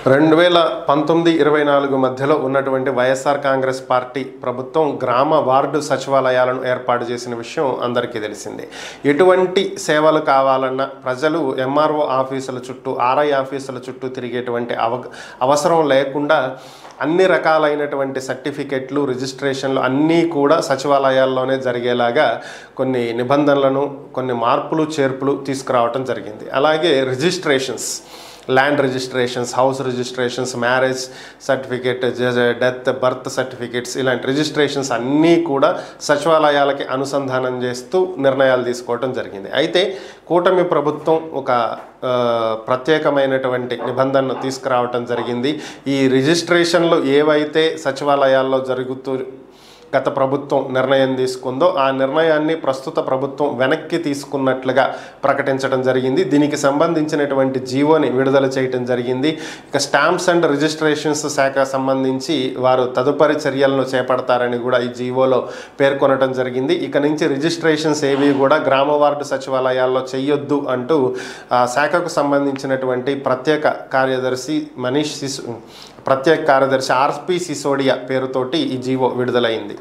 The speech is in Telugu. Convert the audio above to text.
2019-24 మధ్యలో ఉన్నటువంటి వైఎస్ఆర్ కాంగ్రెస్ పార్టీ ప్రభుత్వం గ్రామ వార్డు సచివాలయాలను ఏర్పాటు చేసిన విషయం అందరికీ తెలిసిందే. ఎటువంటి సేవలు కావాలన్నా ప్రజలు ఎంఆర్ఓ ఆఫీసుల చుట్టూ, ఆర్ఐ ఆఫీసుల చుట్టూ తిరిగేటువంటి అవసరం లేకుండా అన్ని రకాలైనటువంటి సర్టిఫికెట్లు, రిజిస్ట్రేషన్లు అన్నీ కూడా సచివాలయాల్లోనే జరిగేలాగా కొన్ని నిబంధనలను, కొన్ని మార్పులు చేర్పులు తీసుకురావటం జరిగింది. అలాగే registrations, land registrations, house registrations, marriage certificate, death, birth certificates, ఇలాంటి రిజిస్ట్రేషన్స్ అన్నీ కూడా సచివాలయాలకి అనుసంధానం చేస్తూ నిర్ణయాలు తీసుకోవడం జరిగింది. అయితే కూటమి ప్రభుత్వం ఒక ప్రత్యేకమైనటువంటి నిబంధనను తీసుకురావటం జరిగింది. ఈ రిజిస్ట్రేషన్లు ఏవైతే సచివాలయాల్లో జరుగుతూ గత ప్రభుత్వం నిర్ణయం తీసుకుందో ఆ నిర్ణయాన్ని ప్రస్తుత ప్రభుత్వం వెనక్కి తీసుకున్నట్లుగా ప్రకటించడం జరిగింది. దీనికి సంబంధించినటువంటి జీవోని విడుదల చేయడం జరిగింది. ఇక స్టాంప్స్ అండ్ రిజిస్ట్రేషన్స్ శాఖ సంబంధించి వారు తదుపరి చర్యలను చేపడతారని కూడా ఈ జీవోలో పేర్కొనడం జరిగింది. ఇక నుంచి రిజిస్ట్రేషన్స్ ఏవి కూడా గ్రామ వార్డు సచివాలయాల్లో చేయొద్దు అంటూ శాఖకు సంబంధించినటువంటి ప్రత్యేక కార్యదర్శి ప్రత్యేక కార్యదర్శి ఆర్పి సిసోడియా పేరుతోటి ఈ జీవో విడుదలైంది.